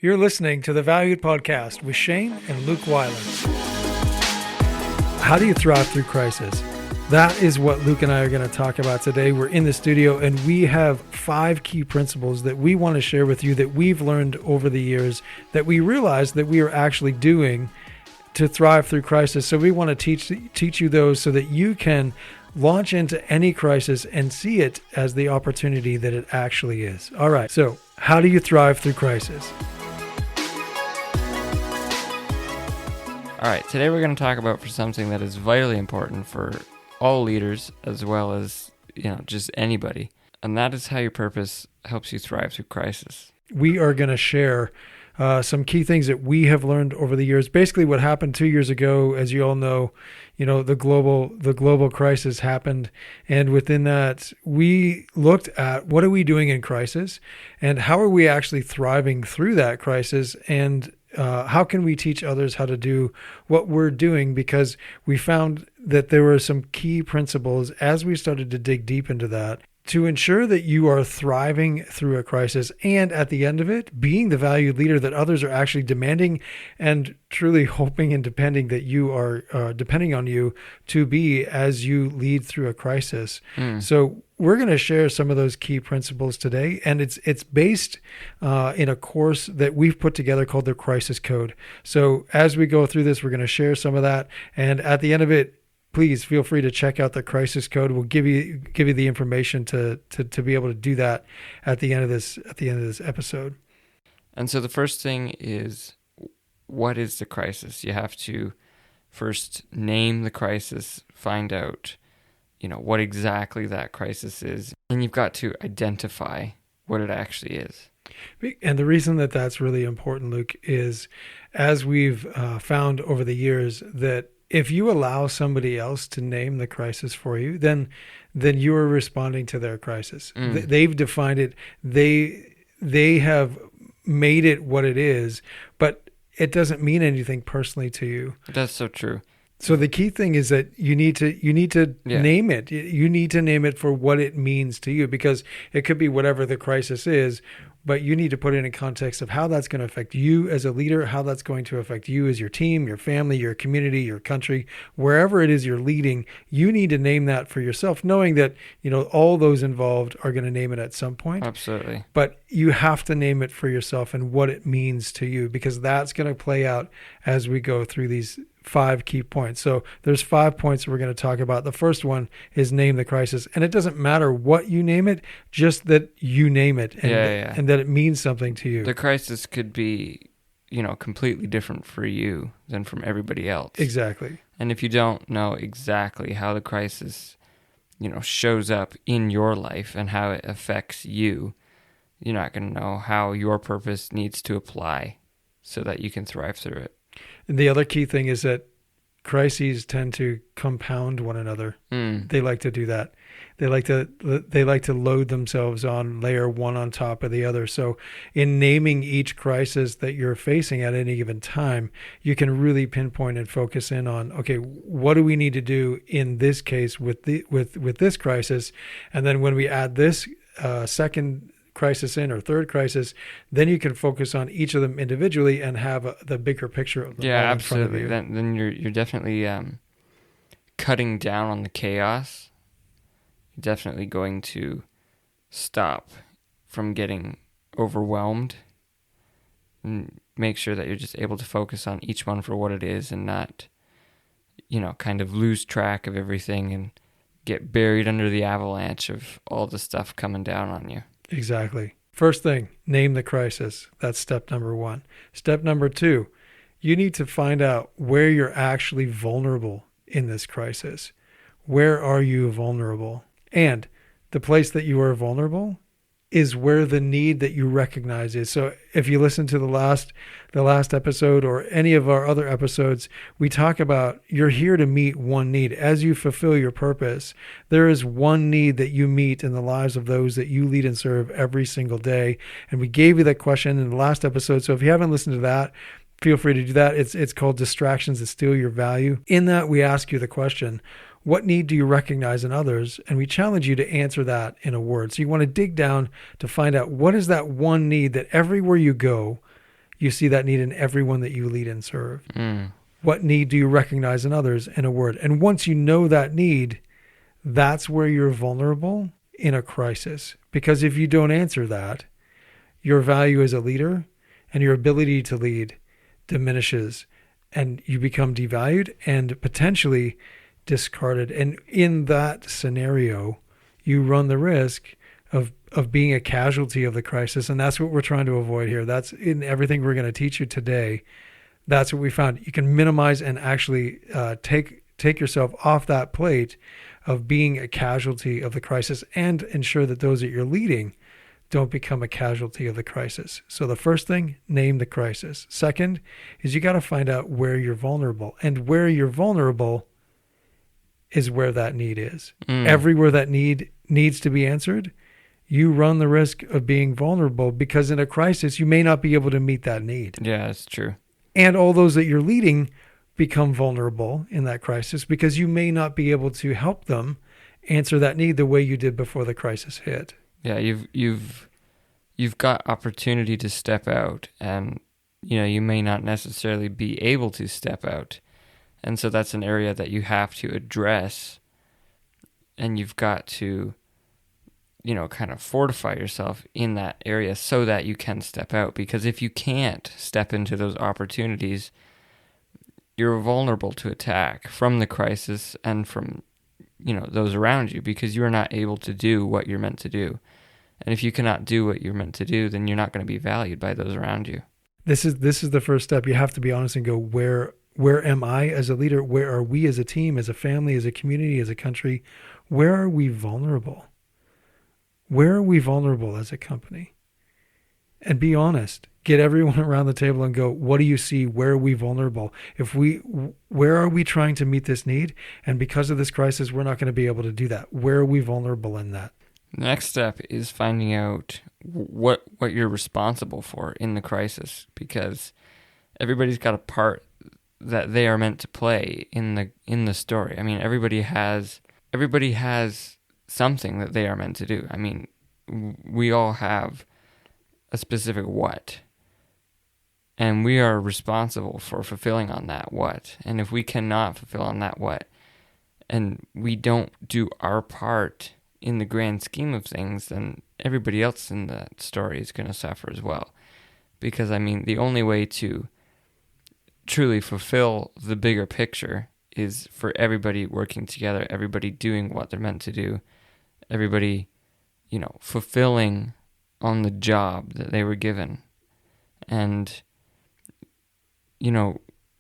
You're listening to the Valued Podcast with Shayne and Luke Wyler. How do you thrive through crisis? That is what Luke and I are going to talk about today. We're in the studio and we have 5 key principles that we want to share with you that we've learned over the years that we realize that we are actually doing to thrive through crisis. So we want to teach you those so that you can launch into any crisis and see it as the opportunity that it actually is. All right. So how do you thrive through crisis? All right, today we're going to talk about something that is vitally important for all leaders as well as, just anybody. And that is how your purpose helps you thrive through crisis. We are going to share some key things that we have learned over the years. Basically what happened 2 years ago, as you all know, the global crisis happened. And within that, we looked at what are we doing in crisis and how are we actually thriving through that crisis, and how can we teach others how to do what we're doing? Because we found that there were some key principles as we started to dig deep into that to ensure that you are thriving through a crisis and at the end of it, being the valued leader that others are actually demanding and truly hoping and depending that you are depending on you to be as you lead through a crisis. So we're going to share some of those key principles today, and it's based in a course that we've put together called the Crisis Code. So as we go through this, we're going to share some of that, and at the end of it, please feel free to check out the Crisis Code. We'll give you the information to be able to do that at the end of this episode. And so the first thing is, what is the crisis? You have to first name the crisis, find out, what exactly that crisis is, and you've got to identify what it actually is. And the reason that that's really important, Luke, is as we've found over the years that if you allow somebody else to name the crisis for you, then you are responding to their crisis. They've defined it. They have made it what it is, but it doesn't mean anything personally to you. That's so true. So the key thing is that you need to name it. You need to name it for what it means to you, because it could be whatever the crisis is, but you need to put it in context of how that's going to affect you as a leader, how that's going to affect you as your team, your family, your community, your country, wherever it is you're leading. You need to name that for yourself, knowing that, all those involved are going to name it at some point. Absolutely. But you have to name it for yourself and what it means to you, because that's going to play out as we go through these 5 key points. So there's 5 points we're going to talk about. The first one is name the crisis. And it doesn't matter what you name it, just that you name it and that it means something to you. The crisis could be, completely different for you than from everybody else. Exactly. And if you don't know exactly how the crisis, shows up in your life and how it affects you, you're not going to know how your purpose needs to apply so that you can thrive through it. And the other key thing is that crises tend to compound one another. They like to do that. They like to load themselves on, layer one on top of the other. So in naming each crisis that you're facing at any given time, you can really pinpoint and focus in on, okay, what do we need to do in this case with this crisis? And then when we add this second crisis in or third crisis, then you can focus on each of them individually and have the bigger picture of them all in front of you. Then you're definitely cutting down on the chaos. You're definitely going to stop from getting overwhelmed and make sure that you're just able to focus on each one for what it is and not, kind of lose track of everything and get buried under the avalanche of all the stuff coming down on you. Exactly. First thing, name the crisis. That's step number 1. Step number 2, you need to find out where you're actually vulnerable in this crisis. Where are you vulnerable? And the place that you are vulnerable is where the need that you recognize is. So if you listen to the last episode or any of our other episodes, we talk about you're here to meet one need. As you fulfill your purpose, there is one need that you meet in the lives of those that you lead and serve every single day. And we gave you that question in the last episode. So if you haven't listened to that, feel free to do that. It's called Distractions That Steal Your Value. In that, we ask you the question, what need do you recognize in others? And we challenge you to answer that in a word. So you want to dig down to find out what is that one need that everywhere you go, you see that need in everyone that you lead and serve. Mm. What need do you recognize in others in a word? And once you know that need, that's where you're vulnerable in a crisis. Because if you don't answer that, your value as a leader and your ability to lead diminishes, and you become devalued and potentially discarded. And in that scenario, you run the risk of being a casualty of the crisis. And that's what we're trying to avoid here. That's in everything we're going to teach you today. That's what we found. You can minimize and actually take yourself off that plate of being a casualty of the crisis, and ensure that those that you're leading don't become a casualty of the crisis. So the first thing, name the crisis. Second is you got to find out where you're vulnerable, and where you're vulnerable is where that need is. Everywhere that need needs to be answered, you run the risk of being vulnerable, because in a crisis, you may not be able to meet that need. Yeah, that's true. And all those that you're leading become vulnerable in that crisis, because you may not be able to help them answer that need the way you did before the crisis hit. Yeah, you've got opportunity to step out, and you may not necessarily be able to step out. And so that's an area that you have to address, and you've got to kind of fortify yourself in that area so that you can step out. Because if you can't step into those opportunities, you're vulnerable to attack from the crisis and from those around you, because you're not able to do what you're meant to do. And if you cannot do what you're meant to do, then you're not going to be valued by those around you. This is the first step. You have to be honest and go, where am I as a leader? Where are we as a team, as a family, as a community, as a country? Where are we vulnerable? Where are we vulnerable as a company? And be honest. Get everyone around the table and go, what do you see? Where are we vulnerable? Where are we trying to meet this need? And because of this crisis, we're not going to be able to do that. Where are we vulnerable in that? The next step is finding out what you're responsible for in the crisis, because everybody's got a part that they are meant to play in the story. I mean, everybody has something that they are meant to do. I mean, we all have a specific what, and we are responsible for fulfilling on that what. And if we cannot fulfill on that what, and we don't do our part in the grand scheme of things, then everybody else in that story is going to suffer as well. Because, I mean, the only way to truly fulfill the bigger picture is for everybody working together, everybody doing what they're meant to do, everybody, fulfilling on the job that they were given, and,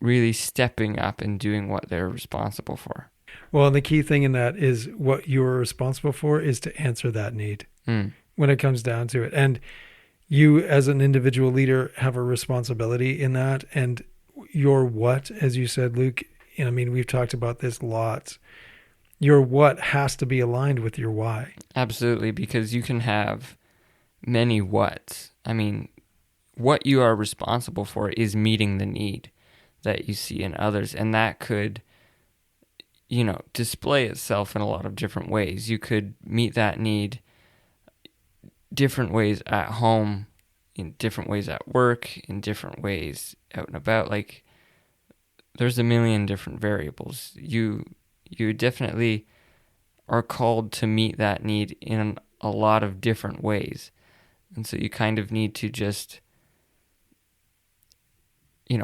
really stepping up and doing what they're responsible for. Well, and the key thing in that is what you're responsible for is to answer that need when it comes down to it. And you as an individual leader have a responsibility in that. And your what, as you said, Luke, we've talked about this lots. Your what has to be aligned with your why. Absolutely, because you can have many whats. I mean, what you are responsible for is meeting the need that you see in others. And that could display itself in a lot of different ways. You could meet that need different ways at home, in different ways at work, in different ways out and about. Like, there's a million different variables. You definitely are called to meet that need in a lot of different ways. And so you kind of need to just,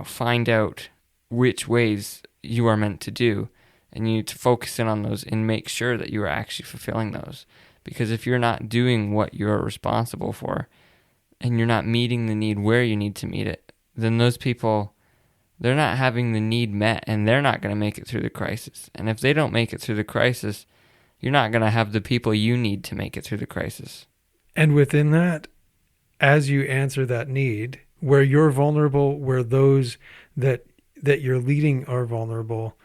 find out which ways you are meant to do. And you need to focus in on those and make sure that you are actually fulfilling those. Because if you're not doing what you're responsible for, and you're not meeting the need where you need to meet it, then those people, they're not having the need met, and they're not going to make it through the crisis. And if they don't make it through the crisis, you're not going to have the people you need to make it through the crisis. And within that, as you answer that need, where you're vulnerable, where those that you're leading are vulnerable,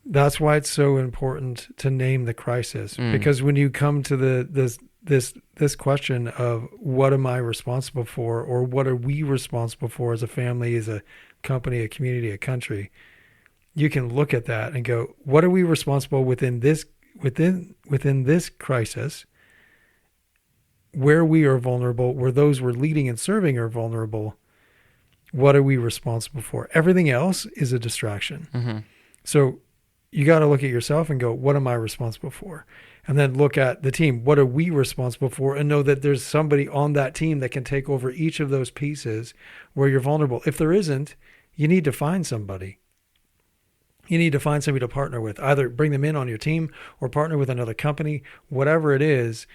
that's why it's so important to name the crisis. Because when you come to this question of what am I responsible for, or what are we responsible for as a family, as a company, a community, a country, you can look at that and go, what are we responsible within this crisis, where we are vulnerable, where those we're leading and serving are vulnerable, What are we responsible for? Everything else is a distraction. Mm-hmm. So you got to look at yourself and go, what am I responsible for? And then look at the team. What are we responsible for? And know that there's somebody on that team that can take over each of those pieces where you're vulnerable. If there isn't, you need to find somebody. You need to find somebody to partner with. Either bring them in on your team or partner with another company, whatever it is.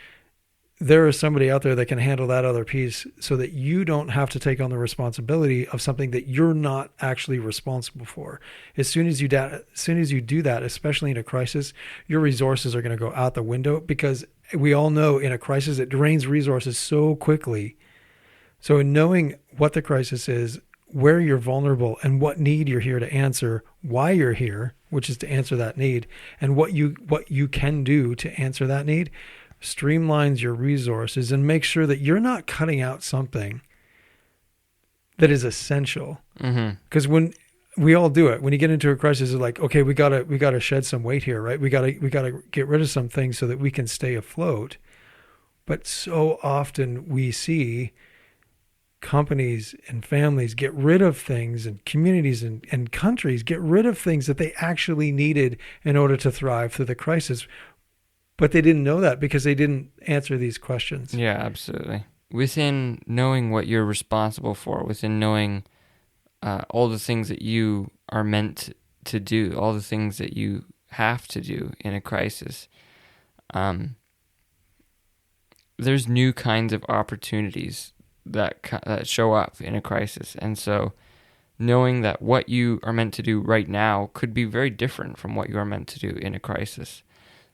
There is somebody out there that can handle that other piece so that you don't have to take on the responsibility of something that you're not actually responsible for. As soon as you do that, especially in a crisis, your resources are going to go out the window, because we all know in a crisis it drains resources so quickly. So in knowing what the crisis is, where you're vulnerable, and what need you're here to answer, why you're here, which is to answer that need, and what you can do to answer that need, streamlines your resources and make sure that you're not cutting out something that is essential. Because when we all do it, when you get into a crisis, it's like, okay, we gotta shed some weight here, right? We gotta get rid of some things so that we can stay afloat. But so often we see companies and families get rid of things, and communities and countries get rid of things that they actually needed in order to thrive through the crisis. But they didn't know that because they didn't answer these questions. Yeah, absolutely. Within knowing what you're responsible for, within knowing all the things that you are meant to do, all the things that you have to do in a crisis, there's new kinds of opportunities that show up in a crisis. And so knowing that what you are meant to do right now could be very different from what you are meant to do in a crisis.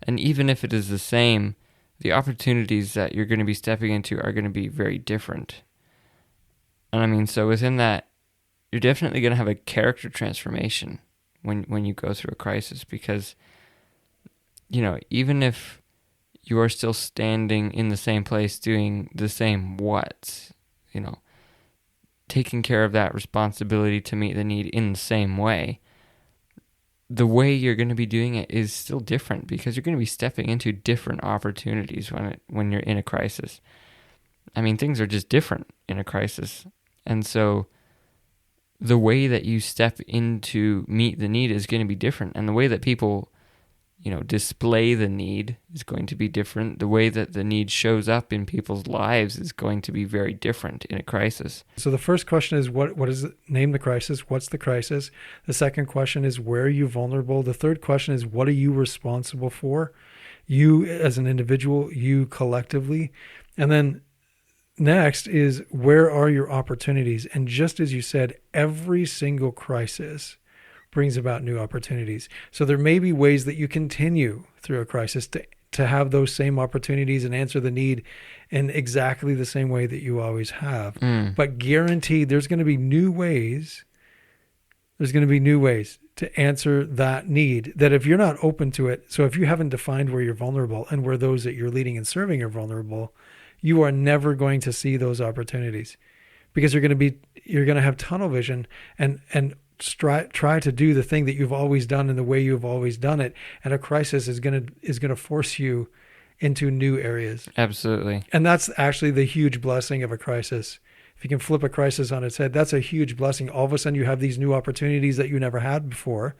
And even if it is the same, the opportunities that you're going to be stepping into are going to be very different. And I mean, so within that, you're definitely going to have a character transformation when you go through a crisis, because, you know, even if you are still standing in the same place doing the same what, you know, taking care of that responsibility to meet the need in the same way, the way you're going to be doing it is still different, because you're going to be stepping into different opportunities when you're in a crisis. I mean, things are just different in a crisis. And so the way that you step into meet the need is going to be different. And the way that people, you know, display the need is going to be different. The way that the need shows up in people's lives is going to be very different in a crisis. So the first question is, what is it? Name the crisis. What's the crisis? The second question is, where are you vulnerable? The third question is, what are you responsible for? You as an individual, you collectively. And then next is, where are your opportunities? And just as you said, every single crisis brings about new opportunities. So there may be ways that you continue through a crisis to have those same opportunities and answer the need in exactly the same way that you always have. But guaranteed, there's going to be new ways. There's going to be new ways to answer that need, that if you're not open to it, so if you haven't defined where you're vulnerable and where those that you're leading and serving are vulnerable, you are never going to see those opportunities, because you're going to have tunnel vision and try to do the thing that you've always done in the way you've always done it, and a crisis is going to force you into new areas. Absolutely. And that's actually the huge blessing of a crisis. If you can flip a crisis on its head, that's a huge blessing. All of a sudden you have these new opportunities that you never had before,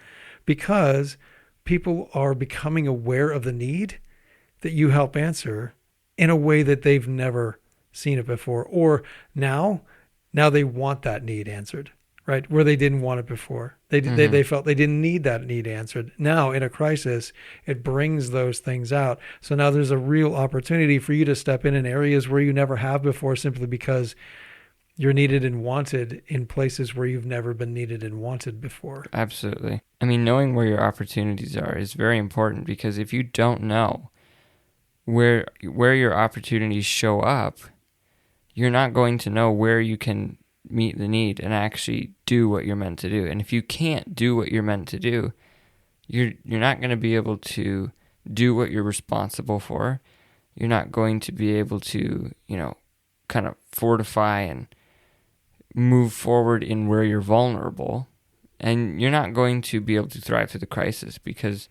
because people are becoming aware of the need that you help answer in a way that they've never seen it before, or now they want that need answered. Right, where they didn't want it before. They felt they didn't need that need answered. Now, in a crisis, it brings those things out. So now there's a real opportunity for you to step in areas where you never have before, simply because you're needed and wanted in places where you've never been needed and wanted before. Absolutely. I mean, knowing where your opportunities are is very important, because if you don't know where your opportunities show up, you're not going to know where you can meet the need and actually do what you're meant to do. And if you can't do what you're meant to do, you're not going to be able to do what you're responsible for. You're not going to be able to, you know, kind of fortify and move forward in where you're vulnerable. And you're not going to be able to thrive through the crisis, because,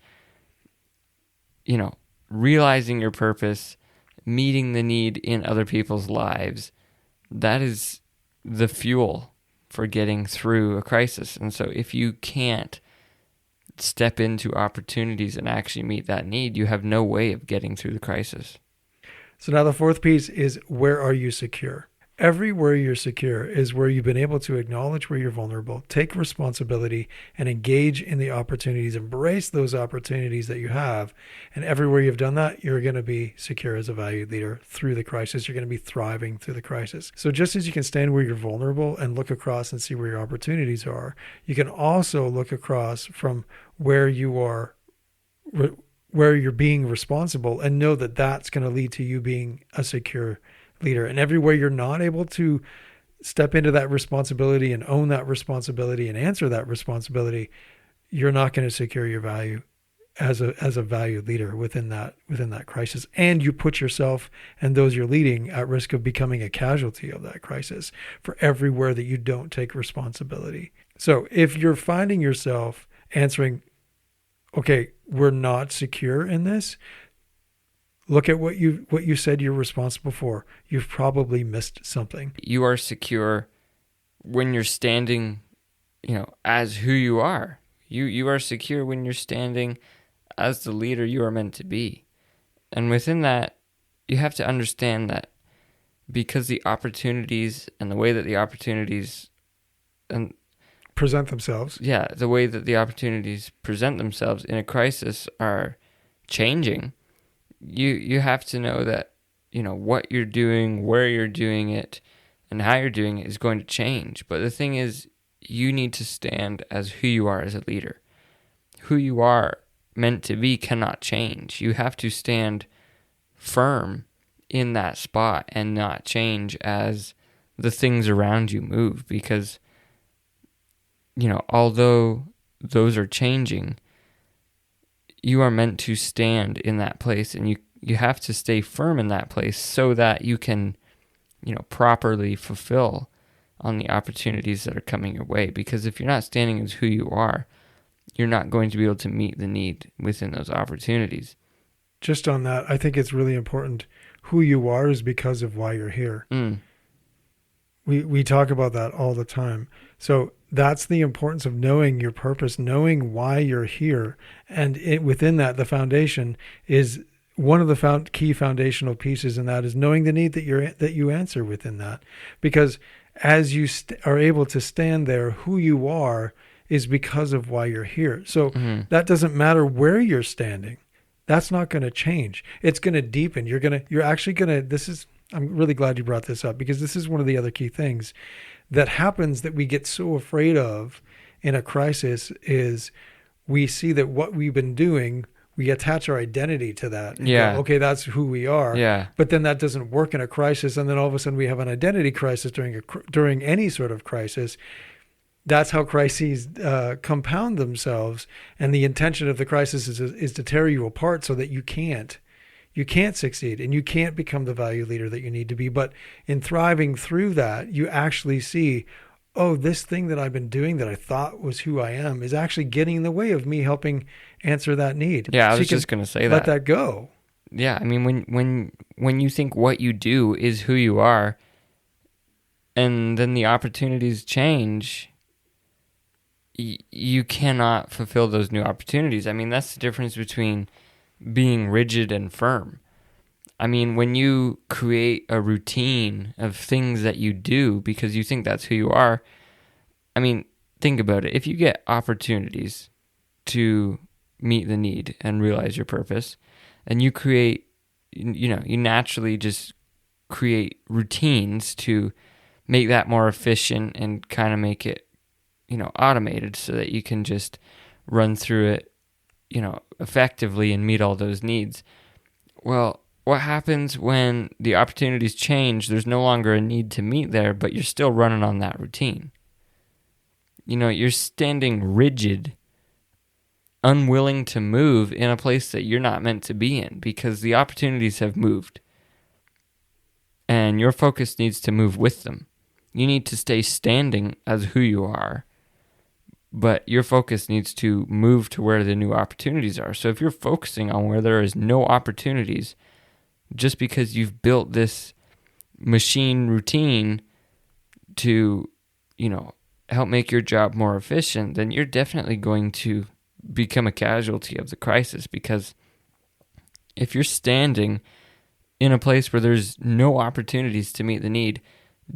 you know, realizing your purpose, meeting the need in other people's lives, that is the fuel for getting through a crisis. And so if you can't step into opportunities and actually meet that need, you have no way of getting through the crisis. So now the fourth piece is, where are you secure? Everywhere you're secure is where you've been able to acknowledge where you're vulnerable, take responsibility, and engage in the opportunities, embrace those opportunities that you have. And everywhere you've done that, you're going to be secure as a valued leader through the crisis. You're going to be thriving through the crisis. So just as you can stand where you're vulnerable and look across and see where your opportunities are, you can also look across from where you are, where you're being responsible, and know that that's going to lead to you being a secure leader. And everywhere you're not able to step into that responsibility and own that responsibility and answer that responsibility, you're not going to secure your value as a valued leader within that crisis. And you put yourself and those you're leading at risk of becoming a casualty of that crisis for everywhere that you don't take responsibility. So if you're finding yourself answering, okay, we're not secure in this, look at what you said you're responsible for. You've probably missed something. You are secure when you're standing, as who you are. You are secure when you're standing as the leader you are meant to be. And within that, you have to understand that because the opportunities and the way that the opportunities and present themselves. Yeah, the way that the opportunities present themselves in a crisis are changing. You have to know that, what you're doing, where you're doing it, and how you're doing it is going to change. But the thing is, you need to stand as who you are as a leader. Who you are meant to be cannot change. You have to stand firm in that spot and not change as the things around you move. Because, although those are changing, you are meant to stand in that place, and you have to stay firm in that place so that you can, properly fulfill on the opportunities that are coming your way. Because if you're not standing as who you are, you're not going to be able to meet the need within those opportunities. Just on that, I think it's really important. Who you are is because of why you're here. We talk about that all the time. So that's the importance of knowing your purpose, knowing why you're here. And within that, the foundation is one of the key foundational pieces, and that is knowing the need that you answer within that. Because as you are able to stand there, who you are is because of why you're here. So that doesn't matter where you're standing. That's not going to change. It's going to deepen. I'm really glad you brought this up, because this is one of the other key things that happens that we get so afraid of in a crisis is we see that what we've been doing, we attach our identity to that. Yeah. Go, okay, that's who we are. Yeah. But then that doesn't work in a crisis. And then all of a sudden we have an identity crisis during any sort of crisis. That's how crises compound themselves. And the intention of the crisis is to tear you apart so that you can't succeed and you can't become the value leader that you need to be. But in thriving through that, you actually see, oh, this thing that I've been doing that I thought was who I am is actually getting in the way of me helping answer that need. Yeah, I was just going to say that. Let that go. Yeah, I mean, when you think what you do is who you are, and then the opportunities change, you cannot fulfill those new opportunities. I mean, that's the difference between being rigid and firm. I mean, when you create a routine of things that you do because you think that's who you are, I mean, think about it. If you get opportunities to meet the need and realize your purpose, and you create, you naturally just create routines to make that more efficient and kind of make it, automated so that you can just run through it, effectively and meet all those needs. Well, what happens when the opportunities change? There's no longer a need to meet there, but you're still running on that routine. You're standing rigid, unwilling to move in a place that you're not meant to be in because the opportunities have moved. And your focus needs to move with them. You need to stay standing as who you are, but your focus needs to move to where the new opportunities are. So if you're focusing on where there is no opportunities, just because you've built this machine routine to, help make your job more efficient, then you're definitely going to become a casualty of the crisis. Because if you're standing in a place where there's no opportunities to meet the need,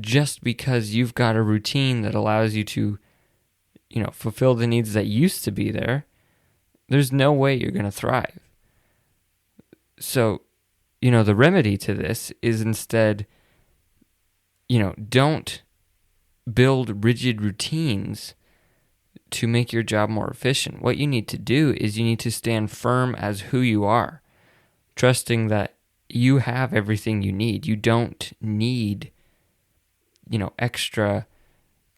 just because you've got a routine that allows you to, fulfill the needs that used to be there, there's no way you're going to thrive. So, the remedy to this is instead, don't build rigid routines to make your job more efficient. What you need to do is you need to stand firm as who you are, trusting that you have everything you need. You don't need, extra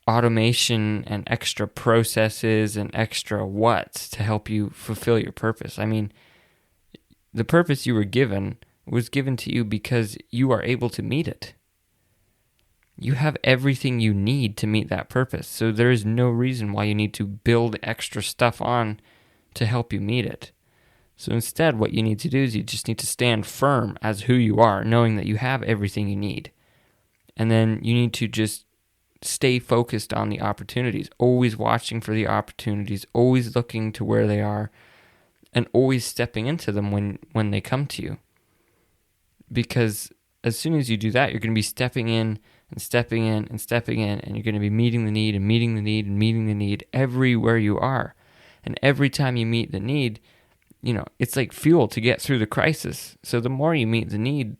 automation and extra processes and extra whats to help you fulfill your purpose. I mean, the purpose you were given was given to you because you are able to meet it. You have everything you need to meet that purpose. So there is no reason why you need to build extra stuff on to help you meet it. So instead, what you need to do is you just need to stand firm as who you are, knowing that you have everything you need. And then you need to just stay focused on the opportunities, always watching for the opportunities, always looking to where they are, and always stepping into them when they come to you. Because as soon as you do that, you're going to be stepping in and stepping in and stepping in, and you're going to be meeting the need and meeting the need and meeting the need everywhere you are. And every time you meet the need, it's like fuel to get through the crisis. So the more you meet the need,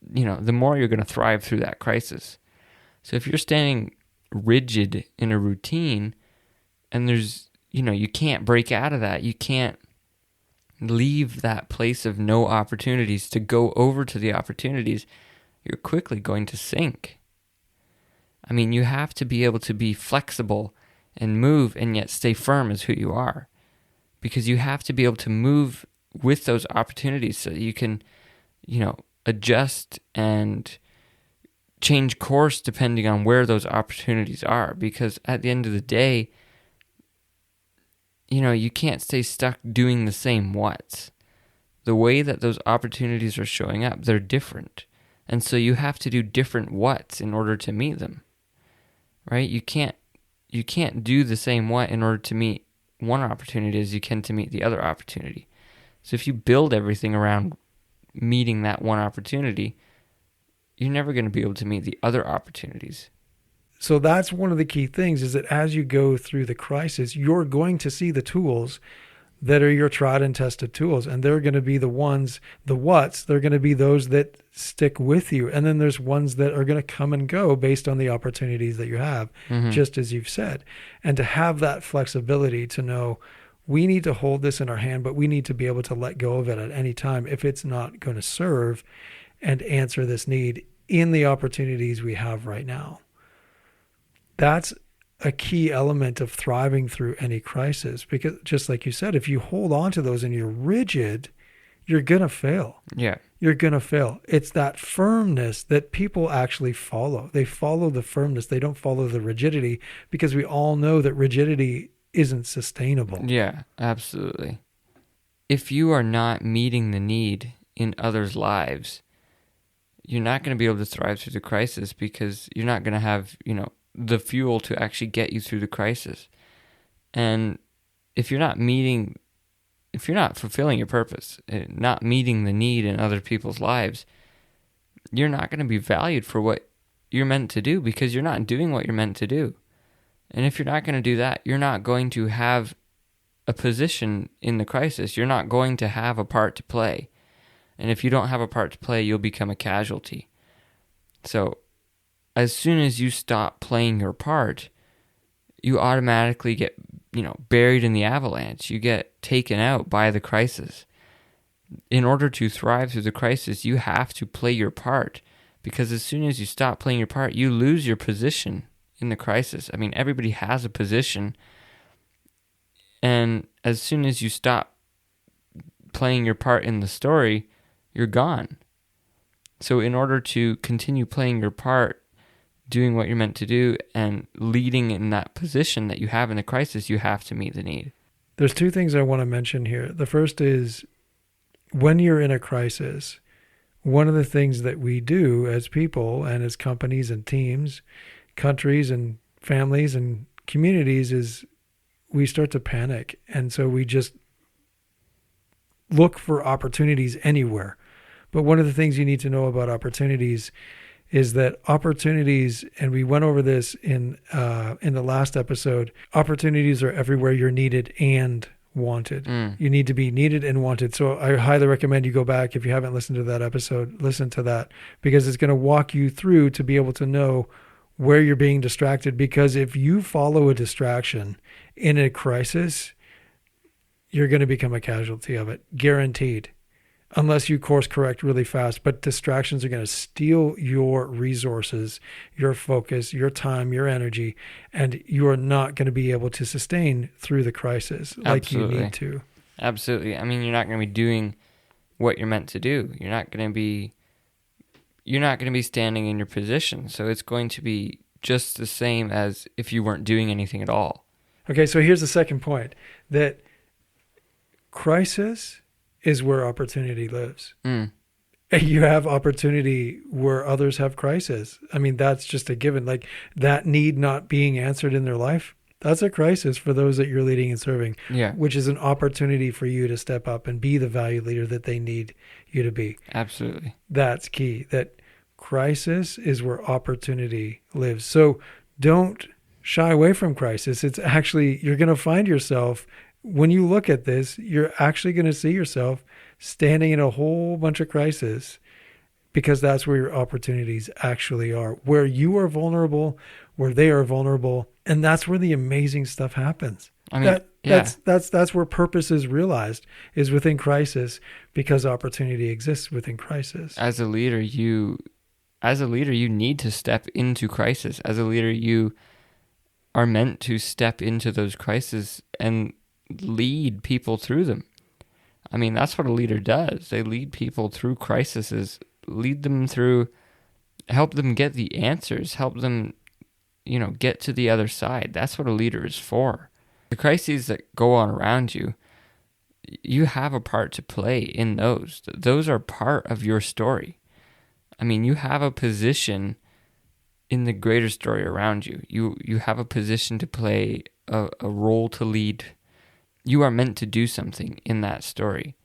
the more you're going to thrive through that crisis. So if you're standing rigid in a routine and there's, you can't break out of that, you can't leave that place of no opportunities to go over to the opportunities, you're quickly going to sink. I mean, you have to be able to be flexible and move and yet stay firm as who you are. Because you have to be able to move with those opportunities so that you can, adjust and change course depending on where those opportunities are. Because at the end of the day, you can't stay stuck doing the same whats. The way that those opportunities are showing up, they're different. And so you have to do different whats in order to meet them. Right? You can't do the same what in order to meet one opportunity as you can to meet the other opportunity. So if you build everything around meeting that one opportunity, you're never going to be able to meet the other opportunities. So that's one of the key things, is that as you go through the crisis, you're going to see the tools that are your tried and tested tools. And they're going to be the ones, the whats, they're going to be those that stick with you. And then there's ones that are going to come and go based on the opportunities that you have, just as you've said. And to have that flexibility to know we need to hold this in our hand, but we need to be able to let go of it at any time if it's not going to serve and answer this need in the opportunities we have right now. That's a key element of thriving through any crisis, because just like you said, if you hold on to those and you're rigid, you're going to fail. Yeah. You're going to fail. It's that firmness that people actually follow. They follow the firmness. They don't follow the rigidity, because we all know that rigidity isn't sustainable. Yeah, absolutely. If you are not meeting the need in others' lives, you're not going to be able to thrive through the crisis, because you're not going to have, the fuel to actually get you through the crisis. And if you're not fulfilling your purpose, not meeting the need in other people's lives, you're not going to be valued for what you're meant to do, because you're not doing what you're meant to do. And if you're not going to do that, you're not going to have a position in the crisis. You're not going to have a part to play. And if you don't have a part to play, you'll become a casualty. So as soon as you stop playing your part, you automatically get, buried in the avalanche. You get taken out by the crisis. In order to thrive through the crisis, you have to play your part, because as soon as you stop playing your part, you lose your position in the crisis. I mean, everybody has a position, and as soon as you stop playing your part in the story, you're gone. So in order to continue playing your part, doing what you're meant to do, and leading in that position that you have in the crisis, you have to meet the need. There's two things I want to mention here. The first is, when you're in a crisis, one of the things that we do as people and as companies and teams, countries and families and communities is we start to panic. And so we just look for opportunities anywhere. But one of the things you need to know about opportunities is that opportunities, and we went over this in the last episode, opportunities are everywhere you're needed and wanted. You need to be needed and wanted. So I highly recommend you go back. If you haven't listened to that episode, listen to that, because it's going to walk you through to be able to know where you're being distracted. Because if you follow a distraction in a crisis, you're going to become a casualty of it, guaranteed, unless you course correct really fast. But distractions are going to steal your resources, your focus, your time, your energy, and you are not going to be able to sustain through the crisis like you need to. Absolutely. I mean, you're not going to be doing what you're meant to do. You're not going to be standing in your position. So it's going to be just the same as if you weren't doing anything at all. Okay, so here's the second point, that crisis is where opportunity lives. You have opportunity where others have crisis. I mean, that's just a given. Like that need not being answered in their life, that's a crisis for those that you're leading and serving, which is an opportunity for you to step up and be the value leader that they need you to be. Absolutely. That's key, that crisis is where opportunity lives. So don't shy away from crisis. It's actually, you're going to find yourself, when you look at this, you're actually going to see yourself standing in a whole bunch of crises, because that's where your opportunities actually are, where you are vulnerable, where they are vulnerable. And that's where the amazing stuff happens. I mean, that's where purpose is realized, is within crisis, because opportunity exists within crisis. As a leader, you need to step into crisis. As a leader, you are meant to step into those crises and lead people through them. I mean, that's what a leader does. They lead people through crises, lead them through, help them get the answers, help them, get to the other side. That's what a leader is for. The crises that go on around you, you have a part to play in those. Those are part of your story. I mean, you have a position in the greater story around you. You have a position to play, a role to lead. You are meant to do something in that story.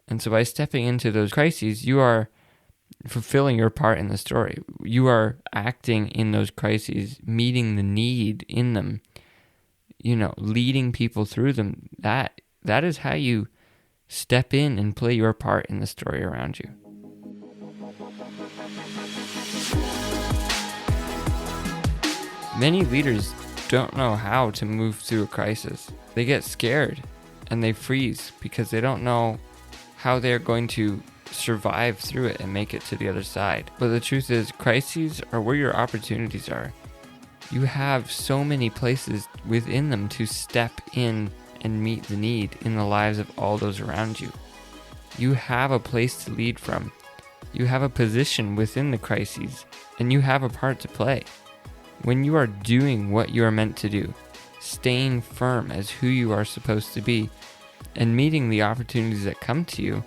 And so by stepping into those crises, you are fulfilling your part in the story. You are acting in those crises, meeting the need in them, leading people through them. That is how you step in and play your part in the story around you. Many leaders don't know how to move through a crisis. They get scared and they freeze because they don't know how they're going to survive through it and make it to the other side. But the truth is, crises are where your opportunities are. You have so many places within them to step in and meet the need in the lives of all those around you. You have a place to lead from. You have a position within the crises, and you have a part to play. When you are doing what you are meant to do, staying firm as who you are supposed to be, and meeting the opportunities that come to you,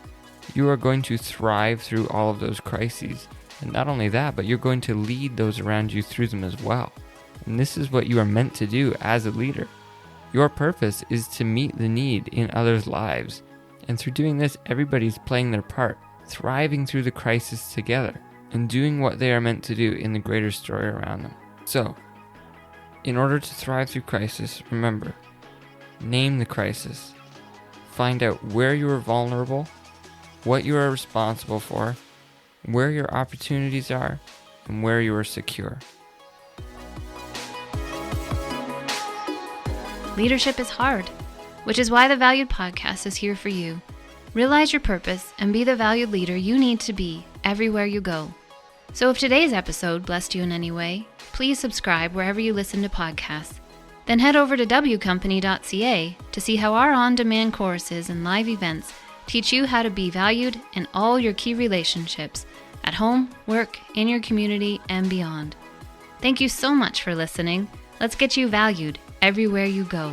you are going to thrive through all of those crises. And not only that, but you're going to lead those around you through them as well. And this is what you are meant to do as a leader. Your purpose is to meet the need in others' lives. And through doing this, everybody's playing their part, thriving through the crisis together, and doing what they are meant to do in the greater story around them. So, in order to thrive through crisis, remember, name the crisis. Find out where you are vulnerable, what you are responsible for, where your opportunities are, and where you are secure. Leadership is hard, which is why the Valued Podcast is here for you. Realize your purpose and be the valued leader you need to be everywhere you go. So if today's episode blessed you in any way, please subscribe wherever you listen to podcasts. Then head over to wcompany.ca to see how our on-demand courses and live events teach you how to be valued in all your key relationships at home, work, in your community, and beyond. Thank you so much for listening. Let's get you valued everywhere you go.